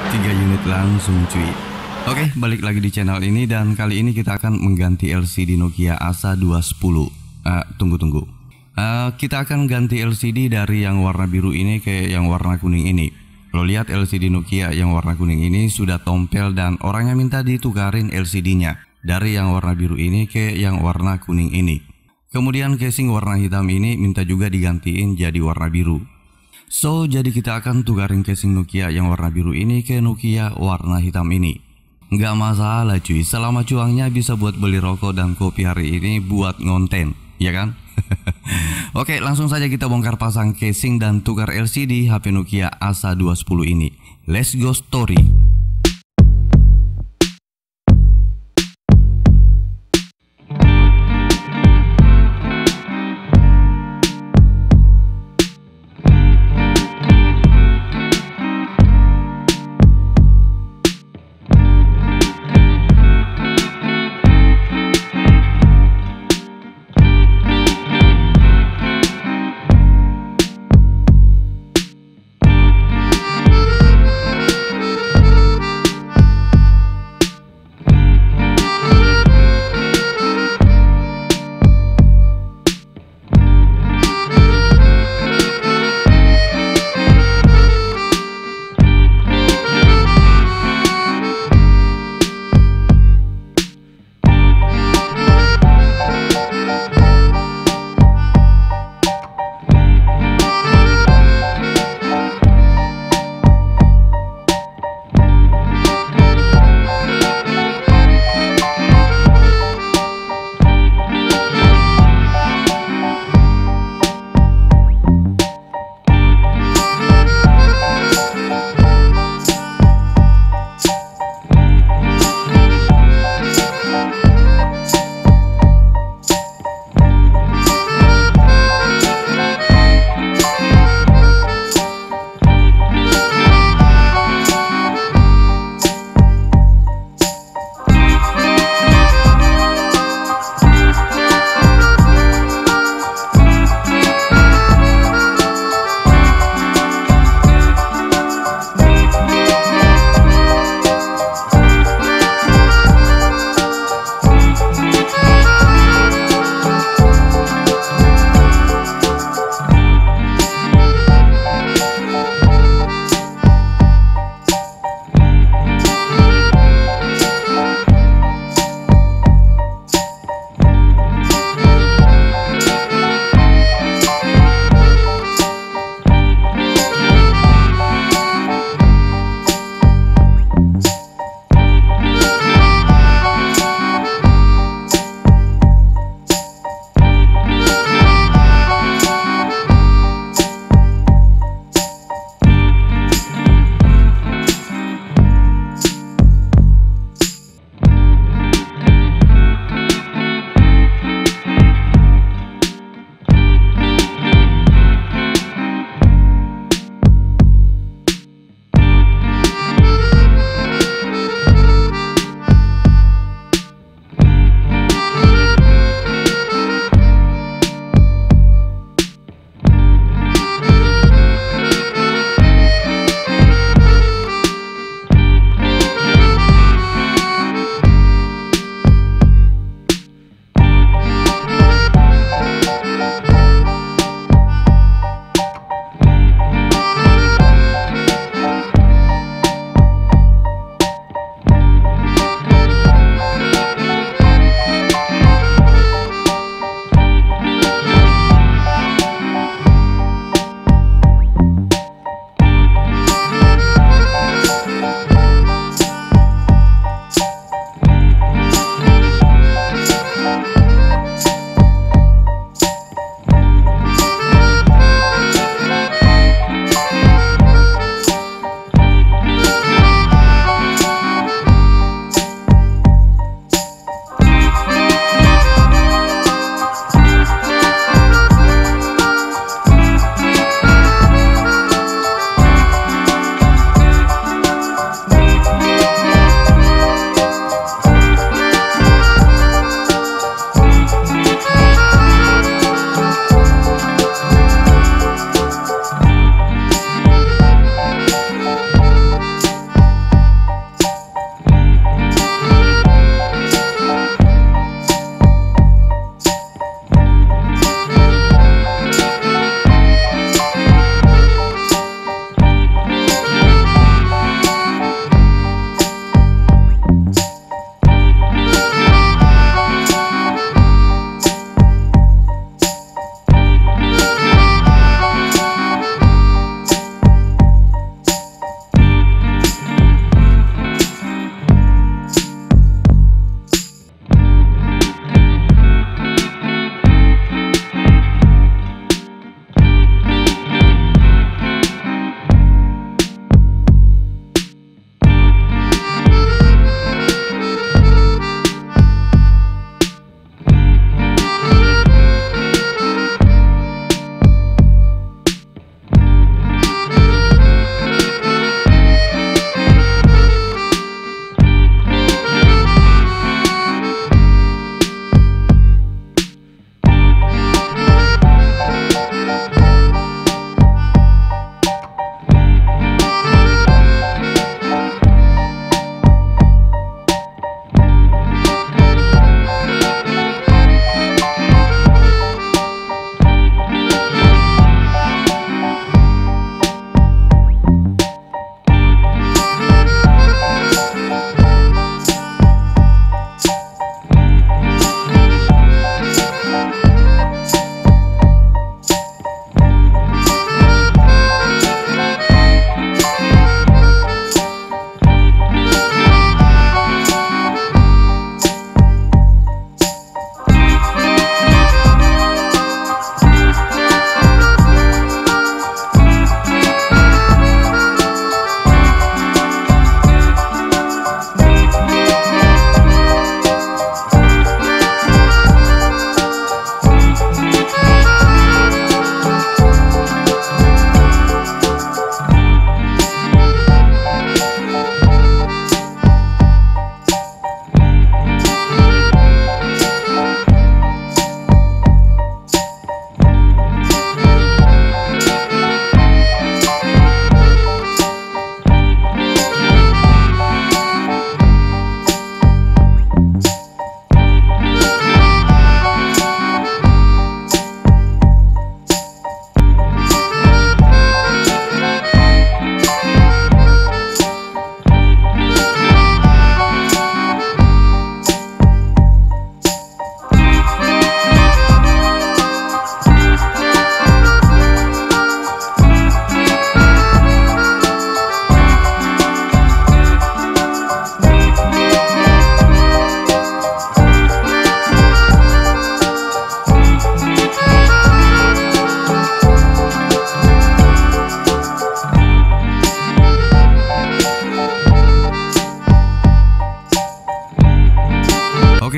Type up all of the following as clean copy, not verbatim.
3 unit langsung cuy. Oke, balik lagi di channel ini dan kali ini kita akan mengganti LCD Nokia Asa 210. Tunggu. Kita akan ganti LCD dari yang warna biru ini ke yang warna kuning ini. Lo lihat LCD Nokia yang warna kuning ini sudah tompel dan orangnya minta ditukarin LCD-nya dari yang warna biru ini ke yang warna kuning ini. Kemudian casing warna hitam ini minta juga digantiin jadi warna biru. So, jadi kita akan tukarin casing Nokia yang warna biru ini ke Nokia warna hitam ini. Nggak masalah cuy, selama cuangnya bisa buat beli rokok dan kopi hari ini buat ngonten, ya kan? Oke, langsung saja kita bongkar pasang casing dan tukar LCD HP Nokia Asa 210 ini. Let's go story.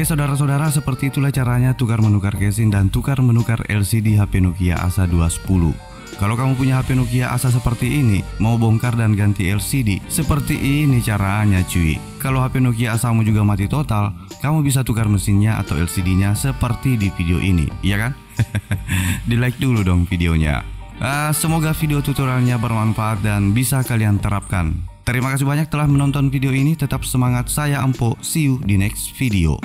Oke saudara-saudara, seperti itulah caranya tukar menukar casing dan tukar menukar LCD HP Nokia Asa 210. Kalau kamu punya HP Nokia Asa seperti ini, mau bongkar dan ganti LCD, seperti ini caranya cuy. Kalau HP Nokia Asamu juga mati total, kamu bisa tukar mesinnya atau LCD-nya seperti di video ini, iya kan? Di like dulu dong videonya. Semoga video tutorialnya bermanfaat dan bisa kalian terapkan. Terima kasih banyak telah menonton video ini. Tetap semangat, saya Ampo. See you di next video.